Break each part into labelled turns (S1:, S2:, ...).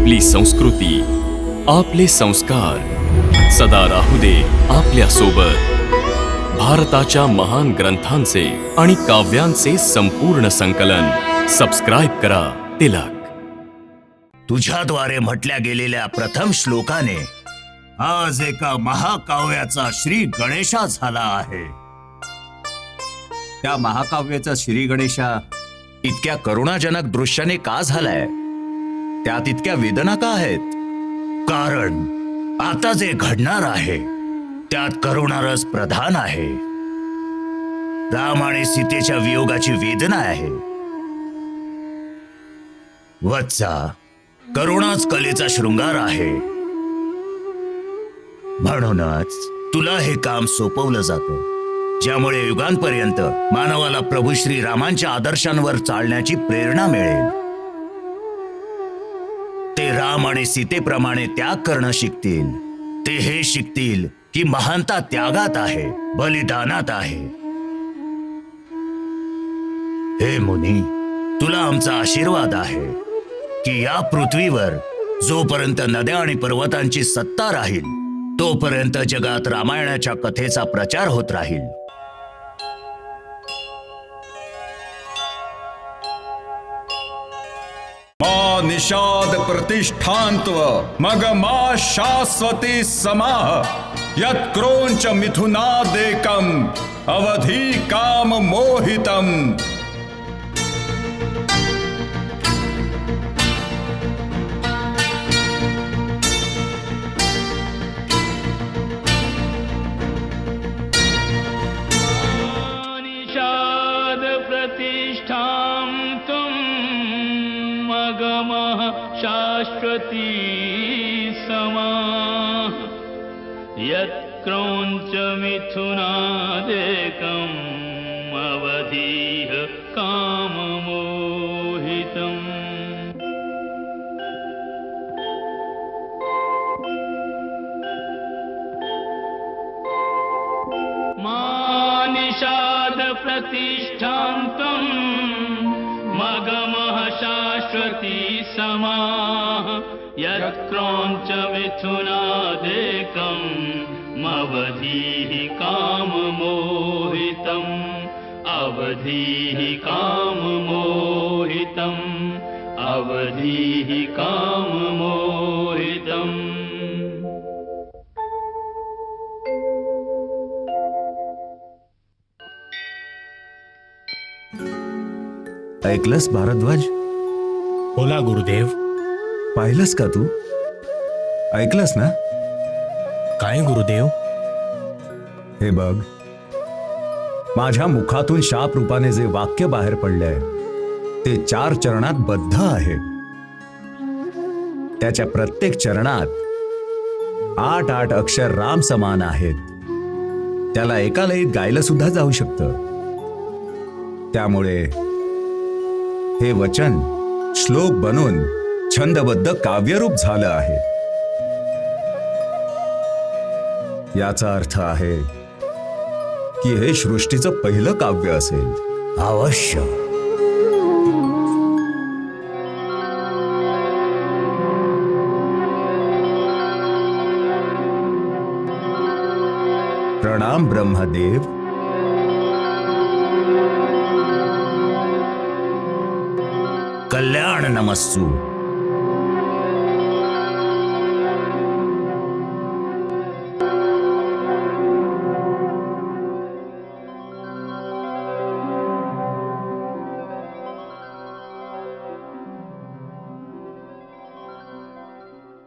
S1: आपली संस्कृती, आपले संस्कार सदा राहू दे आपल्या सोबत. भारताच्या महान ग्रंथांचे आणि काव्यांचे संपूर्ण संकलन. सबस्क्राईब करा तिलक.
S2: तुझ्याद्वारे म्हटल्या गेलेल्या प्रथम श्लोकाने आज एका महाकाव्याचा श्री गणेशा झाला आहे.
S3: त्या महाकाव्याचा श्री गणेशा इतक्या करुणाजनक दृश्याने का झालाय? त्यात इतक्या वेदना का आहेत?
S2: कारण आता जे घडणार आहे त्यात करुणारस प्रधान आहे. राम आणि सीतेच्या वियोगाची वेदना आहे. वत्सा, करुणाच कलेचा शृंगार आहे. म्हणूनच तुला हे काम सोपवलं जातं, ज्यामुळे युगांपर्यंत मानवाला प्रभू श्री रामांच्या आदर्शांवर चालण्याची प्रेरणा मिळेल. ते राम आणि सीतेप्रमाणे त्याग करणं शिकतील. ते हे शिकतील की महानता त्यागात आहे, बलिदानात आहे. हे मुनी, तुला आमचा आशीर्वाद आहे की या पृथ्वीवर जोपर्यंत नद्या आणि पर्वतांची सत्ता राहील तोपर्यंत जगात रामायणाच्या कथेचा प्रचार होत राहील.
S4: मा निषाद प्रतिष्ठान्त्व मग मा शाश्वती समाह यत्क्रोंच मिथुनादेकम अवधी काम मोहितम.
S5: शाश्वती समाः यत्क्रौञ्च मिथुनादेकम् अवधीः काममोहितम्. मा निषाद प्रतिष्ठान्तम् मगमः शाश्वती समाः यत्क्रौञ्च मिथुनादेकम् अवधीः काममोहितम्. अवधीः काममोहितम्. अवधीः काममोहितम्.
S3: ऐकलंस भारद्वाज?
S6: बोला गुरुदेव.
S3: पाहिलंस का तू? ऐकलंस ना?
S6: काय गुरुदेव?
S3: हे बघ, माझ्या मुखातून शाप रूपाने जे वाक्य बाहेर पडलंय ते 4 चरणात बद्ध आहे. त्याच्या प्रत्येक चरणात 8 अक्षर राम समान आहेत. त्याला एका लयीत गायलं सुद्धा जाऊ शकतं. त्यामुळे हे वचन श्लोक बनून छंदबद्ध काव्यरूप झालं आहे. याचा अर्थ आहे की हे सृष्टीचं पहिलं काव्य असेल.
S2: अवश्य.
S3: प्रणाम ब्रह्मदेव.
S2: कल्याण नमस्सू.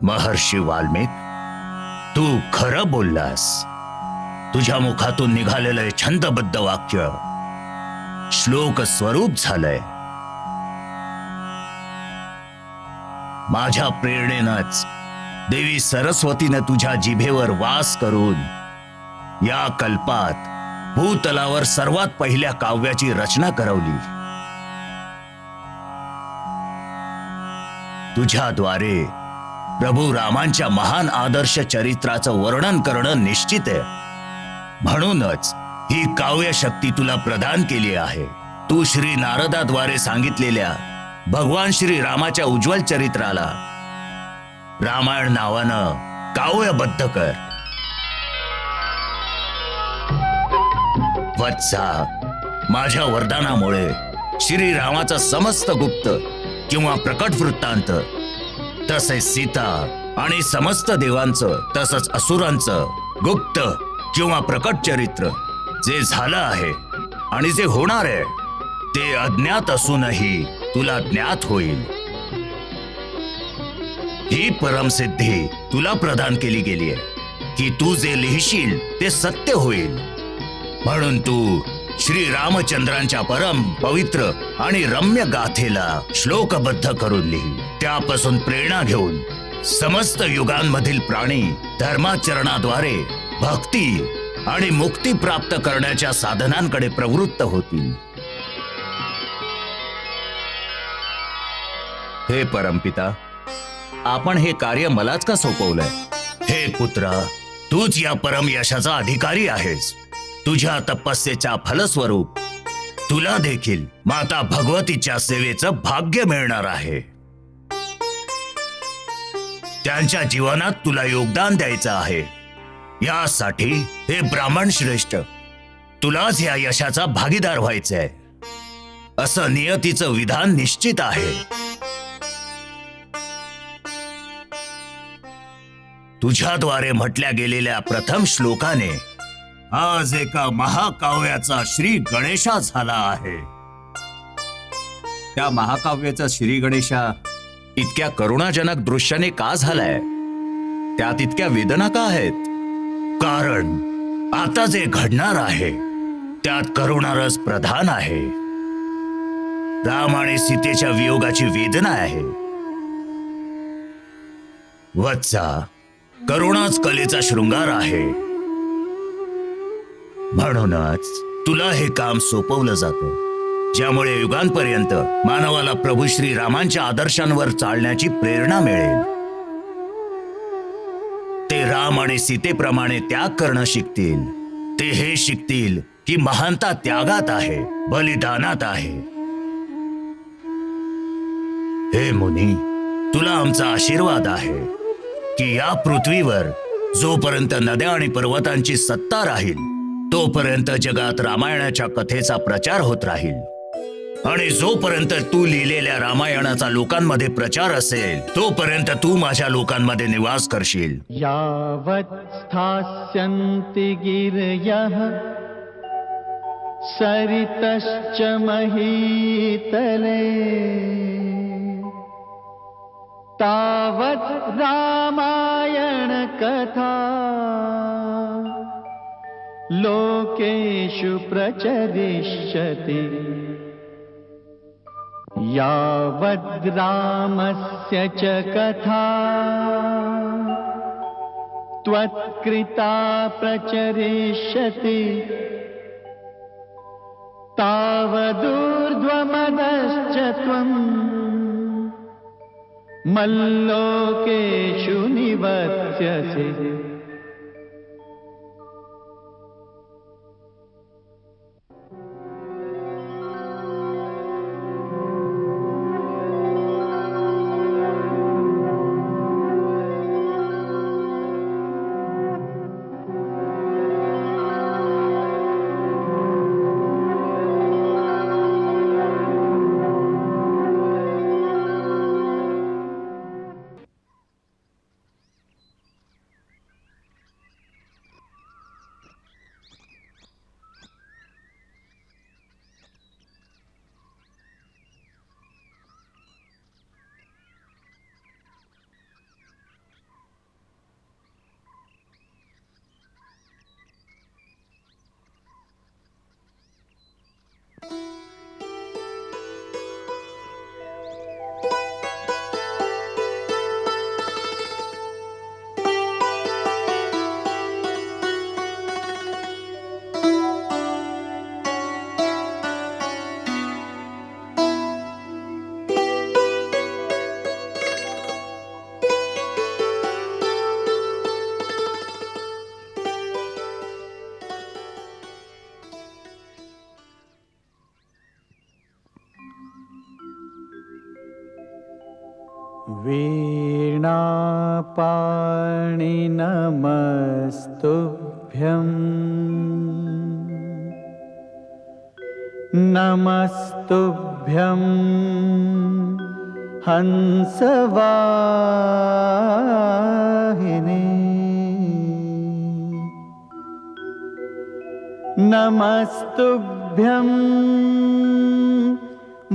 S2: महर्षी वाल्मिक, तू खरं बोललास. तुझ्या मुखातून निघालेलं छंदबद्ध वाक्य श्लोक स्वरूप झालंय. माझ्या प्रेरणेनंच देवी सरस्वतीनं तुझ्या जिभेवर वास करून या कल्पात भूतलावर सर्वात पहिल्या काव्याची रचना करवली. तुझ्याद्वारे प्रभू रामांच्या महान आदर्श चरित्राचं वर्णन करणं निश्चित आहे. म्हणूनच ही काव्य शक्ती तुला प्रदान केली आहे. तू श्री नारदाद्वारे सांगितलेल्या भगवान श्री रामाच्या उज्ज्वल चरित्राला रामायण नावानं काव्यबद्ध कर. वत्सा, माझ्या वरदानामुळे श्रीरामाचा समस्त गुप्त किंवा प्रकट वृत्तांत, तसेच सीता आणि समस्त देवांचं तसंच असुरांचं गुप्त किंवा प्रकट चरित्र जे झालं आहे आणि जे होणार आहे ते अज्ञात असूनही तुला ज्ञात होईल. ही परमसिद्धी तुला प्रदान केली गेली आहे की तू जे लिहिशील ते सत्य होईल. म्हणून तू श्री रामचंद्रांच्या परम पवित्र आणि रम्य गाथेला श्लोकबद्ध करून लिही. त्यापासून प्रेरणा घेऊन समस्त युगांमधील प्राणी धर्माचरणाद्वारे भक्ती आणि मुक्ती प्राप्त करण्याच्या साधनांकडे प्रवृत्त होतील. हे परमपिता, आपण हे कार्य मलाच का सोपवलंय? हे पुत्रा, तूच या परम यशाचा अधिकारी आहेस. तुझ्या तपस्येच्या फलस्वरूप तुला देखील माता भगवतीच्या सेवेचं भाग्य मिळणार आहे. त्यांच्या जीवनात तुला योगदान द्यायचं आहे. यासाठी हे ब्राह्मण श्रेष्ठ, तुलाच या यशाचा भागीदार व्हायचंय. असं नियतीचं विधान निश्चित आहे. तुझ्याद्वारे म्हटल्या गेलेल्या प्रथम श्लोकाने आज एका महाकाव्याचा श्री गणेशा झाला आहे. त्या महाकाव्याचा श्री गणेशा इतक्या करुणाजनक दृश्याने का झालाय? त्यात इतक्या वेदना का आहेत? कारण आता जे घडणार आहे त्यात करुणारस प्रधान आहे. राम आणि सीतेच्या वियोगाची वेदना आहे. वत्सा, करुणाच कलेचा शृंगार आहे. म्हणूनच तुला हे काम सोपवलं जातं, ज्यामुळे युगांपर्यंत मानवाला प्रभू श्री रामांच्या आदर्शांवर चालण्याची प्रेरणा मिळेल. ते राम आणि सीतेप्रमाणे त्याग करणं शिकतील. ते हे शिकतील की महानता त्यागात आहे, बलिदानात आहे. हे मुनी, तुला आमचा आशीर्वाद आहे की या पृथ्वीवर जोपर्यंत नद्या आणि पर्वतांची सत्ता राहील तोपर्यंत जगात रामायणाच्या कथेचा प्रचार होत राहील. आणि जोपर्यंत तू लिहिलेल्या रामायणाचा लोकांमध्ये प्रचार असेल तोपर्यंत तू माझ्या लोकांमध्ये निवास करशील.
S7: यावत् स्थास्यन्ति गिरयः सरितश्च महीतले तावत् रामायण कथा लोकेषु प्रचरिष्यति. यावद् रामस्य च कथा त्वत्कृता प्रचरिष्यति तावदूर्ध्वमदश्च त्वम् मल्लोकेषु निवत्स्यसि. वीणापाणि नमस्तुभ्यम् नमस्तुभ्यं हंसवाहिनी नमस्तुभ्यं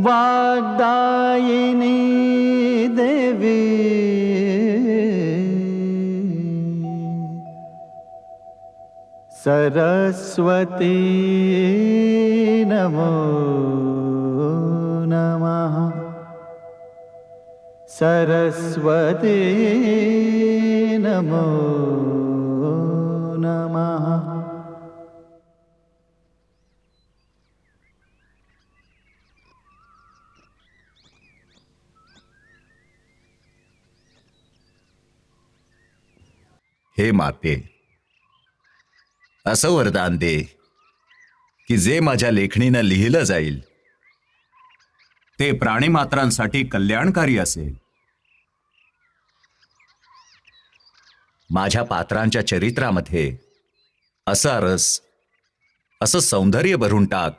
S7: वाग्दायिनी देवी सरस्वती नमो नमः सरस्वती नमो नमः।
S2: हे माते, असं वरदान दे की जे माझ्या लेखणीनं लिहिलं जाईल ते प्राणीमात्रांसाठी कल्याणकारी असेल. माझ्या पात्रांच्या चरित्रामध्ये असा रस, असं सौंदर्य भरून टाक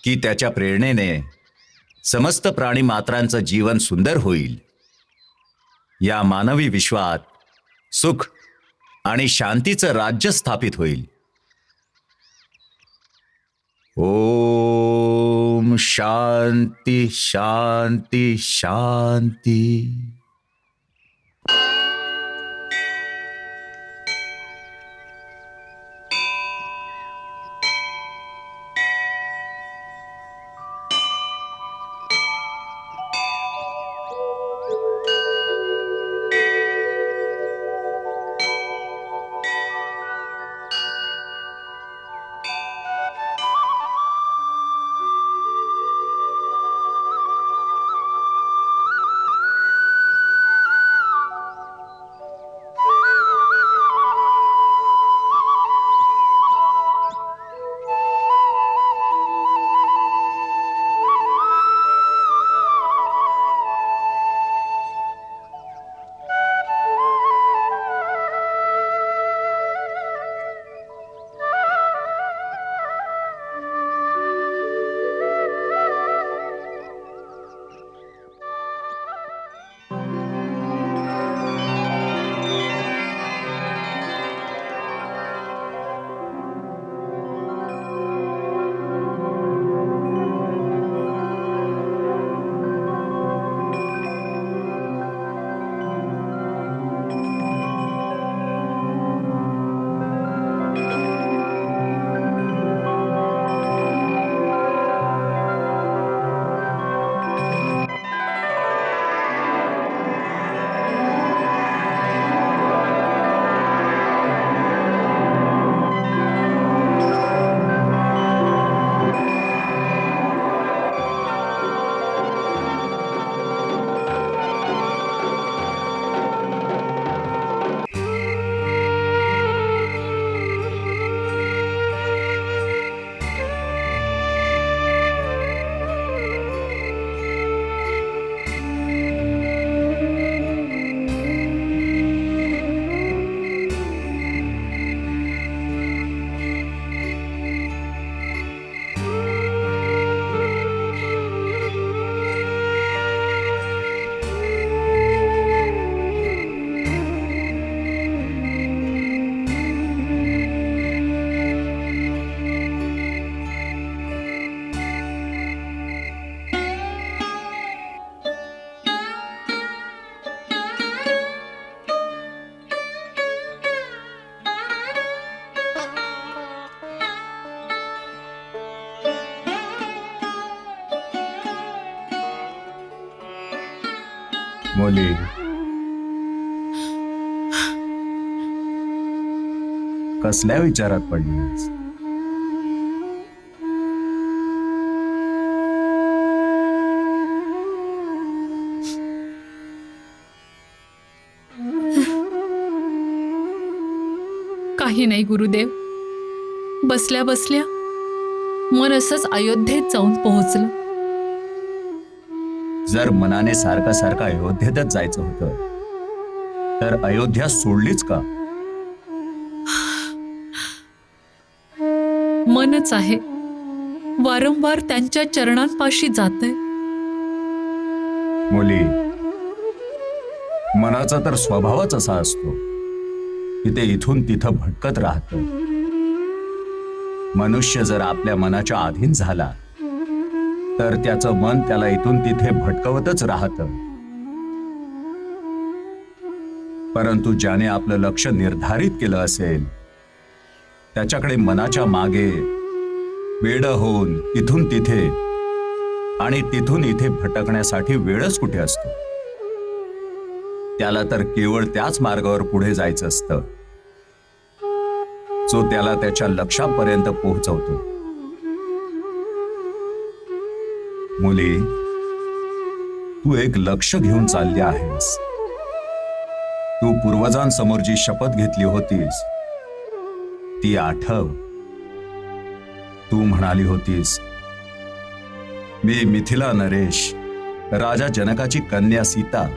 S2: की त्याच्या प्रेरणेने समस्त प्राणीमात्रांचं जीवन सुंदर होईल. या मानवी विश्वात सुख आणि शांतीचं राज्य स्थापित होईल. ओम शांती शांती शांती.
S3: मुली, कसल्या विचारात पडलीस?
S8: काही नाही गुरुदेव. बसल्या बसल्या मन असंच अयोध्येत जाऊन पोहोचलं.
S3: जर मनाने सारखं सारखं अयोध्येतच जायचं होतं तर अयोध्या सोडलीच का?
S8: मनच आहे वारंवार त्यांच्या चरणांपाशी जाते.
S3: मुली, मनाचा तर स्वभावच असा असतो की ते इथून तिथं भटकत राहतं. मनुष्य जर आपल्या मनाच्या अधीन झाला तर त्याचं मन त्याला इथून तिथे भटकवतच राहतं. परंतु ज्याने आपलं लक्ष निर्धारित केलं असेल त्याच्याकडे मनाच्या मागे वेड होऊन इथून तिथे आणि तिथून इथे भटकण्यासाठी वेळच कुठे असतो. त्याला तर केवळ त्याच मार्गावर पुढे जायचं असतं जो त्याला त्याच्या लक्ष्यापर्यंत पोहोचवतो. मुली, तू एक लक्ष घेऊन चालली आहेस. तू पूर्वजांसमोर जी शपथ घेतली होतीस ती आठव. तू म्हणाली होतीस, मी मिथिला नरेश, राजा जनकाची कन्या सीता,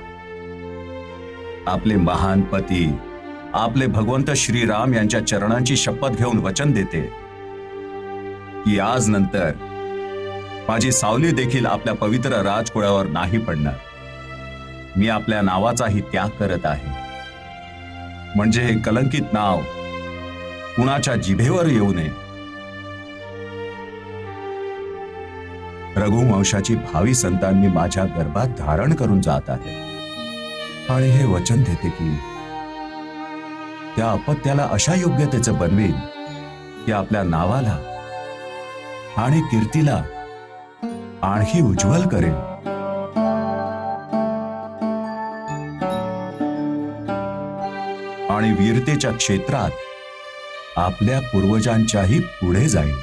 S3: आपले महान पती आपले भगवंत श्रीराम यांच्या चरणांची शपथ घेऊन वचन देते की आज नंतर माझी सावली देखील आपल्या पवित्र राजकुळावर नाही पडणार. मी आपल्या नावाचाही त्याग करत आहे, म्हणजे हे कलंकित नाव कुणाच्या जिभेवर येऊ नये. रघुवंशाची भावी संतान मी माझ्या गर्भात धारण करून जात आहे आणि हे वचन देते की त्या अपत्याला अशा योग्यतेचं बनवीन की आपल्या नावाला आणि कीर्तीला आणखी उज्ज्वल करेल. आणि वीरतेच्या क्षेत्रात आपल्या पूर्वजांच्याही पुढे जाईल.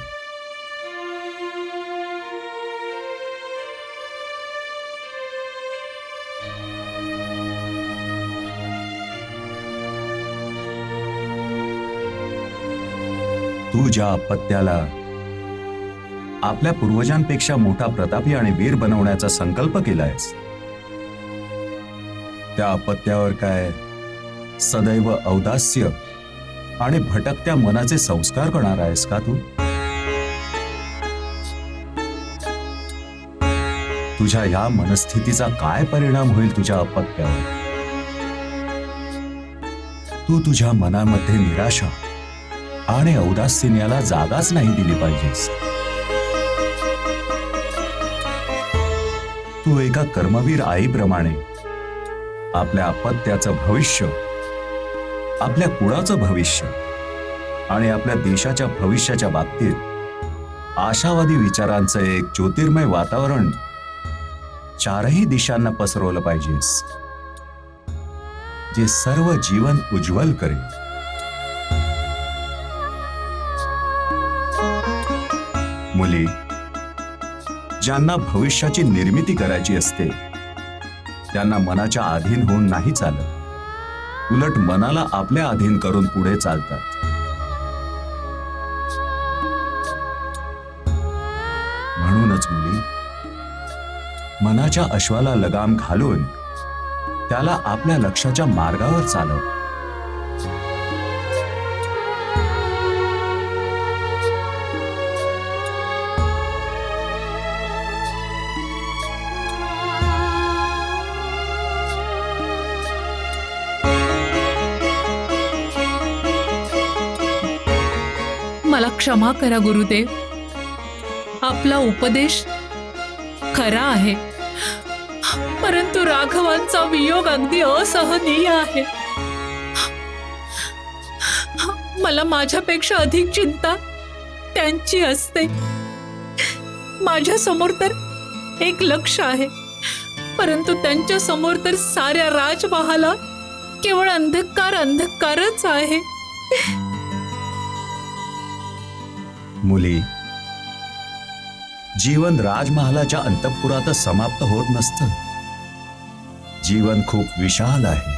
S3: तू ज्या अपत्याला आपल्या पूर्वजांपेक्षा मोठा प्रतापी आणि वीर बनवण्याचा संकल्प केलायस त्या अपत्यावर काय सदैव औदास्य आणि भटकत्या मनाचे संस्कार करणार आहेस का तू? तुझ्या या मनस्थितीचा काय परिणाम होईल तुझ्या अपत्यावर? तू तुझ्या मनामध्ये निराशा आणि औदासीन्याला जागाच नाही दिली पाहिजेस. तू एका कर्मवीर आईप्रमाणे आपल्या अपत्याचं भविष्य, आपल्या कुळाचं भविष्य आणि आपल्या देशाच्या भविष्याच्या बाबतीत आशावादी विचारांचं एक ज्योतिर्मय वातावरण चारही दिशांना पसरवलं पाहिजेस, जे सर्व जीवन उज्ज्वल करेल. मुली, ज्यांना भविष्याची निर्मिती करायची असते त्यांना मनाच्या अधीन होऊन नाही चालत, उलट मनाला आपल्या अधीन करून पुढे चालतात. म्हणूनच मुली, मनाच्या अश्वाला लगाम घालून त्याला आपल्या लक्ष्याच्या मार्गावर चालव.
S8: मला क्षमा करा गुरुदेव. आपला उपदेश खरा आहे, परंतु राघवांचा वियोग अगदी असहनीय आहे. मला माझ्यापेक्षा अधिक चिंता त्यांची असते. माझ्या समोर तर एक लक्ष्य आहे, परंतु त्यांच्या समोर तर साऱ्या राजमहाला केवळ अंधकार अंधकारच आहे.
S3: मुली, जीवन राजमहालाच्या अंतःपुरातच समाप्त होत नसतं. जीवन खूप विशाल आहे.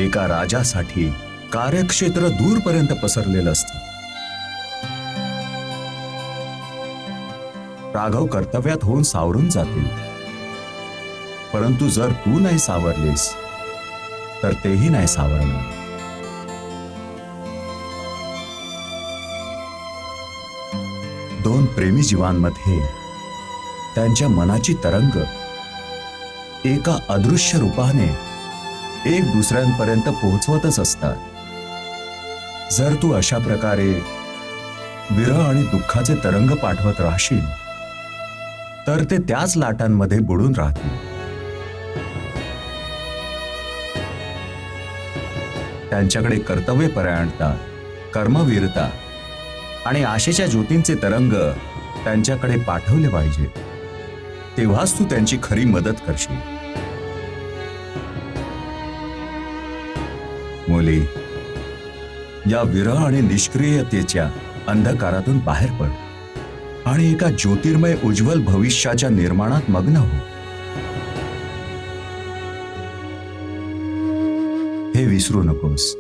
S3: एका राजासाठी कार्यक्षेत्र दूरपर्यंत पसरलेलं असतं. राघव कर्तव्यात होऊन सावरून जातील, परंतु जर तू नाही सावरलीस तर तेही नाही सावरणार. दोन प्रेमी जीवांमध्ये त्यांच्या मनाची तरंग एका अदृश्य रूपाने एक दुसऱ्यांपर्यंत पोहोचवतच असतात. जर तू अशा प्रकारे विरह आणि दुःखाचे तरंग पाठवत राहशील तर ते त्याच लाटांमध्ये बुडून राहतील. त्यांच्याकडे कर्तव्यपरायणता, कर्मवीरता आणि आशेच्या ज्योतींचे तरंग त्यांच्याकडे पाठवले पाहिजे. तेव्हाच तू त्यांची खरी मदत करशील. मुली, या विरह आणि निष्क्रियतेच्या अंधकारातून बाहेर पड आणि एका ज्योतिर्मय उज्ज्वल भविष्याच्या निर्माणात मग्न हो. हे विसरू नकोस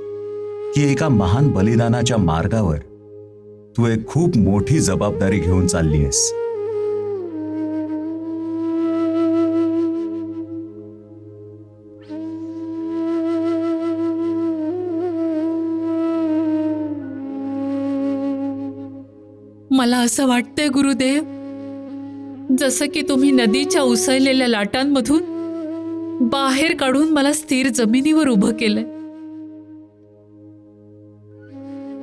S3: की एका महान बलिदानाच्या मार्गावर तू एक खूप मोठी जबाबदारी घेऊन चालली आहेस.
S8: मला असं वाटतंय गुरुदेव, जसं की तुम्ही नदीच्या उसळलेल्या लाटांमधून बाहेर काढून मला स्थिर जमिनीवर उभं केलंय.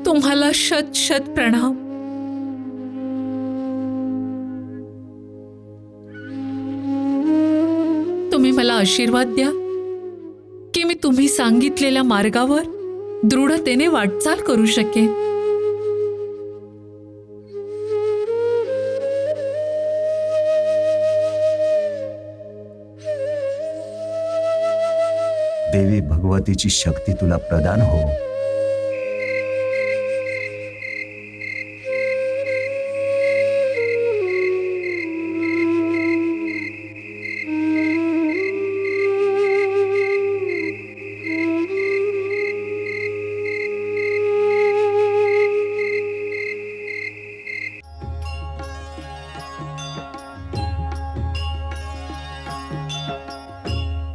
S8: तुम्हाला शत शत प्रणाम. तुम्ही मला आशीर्वाद द्या की मी तुम्ही सांगितलेल्या मार्गावर दृढतेने वाटचाल करू शकेन.
S3: देवी भगवतीची शक्ती तुला प्रदान हो.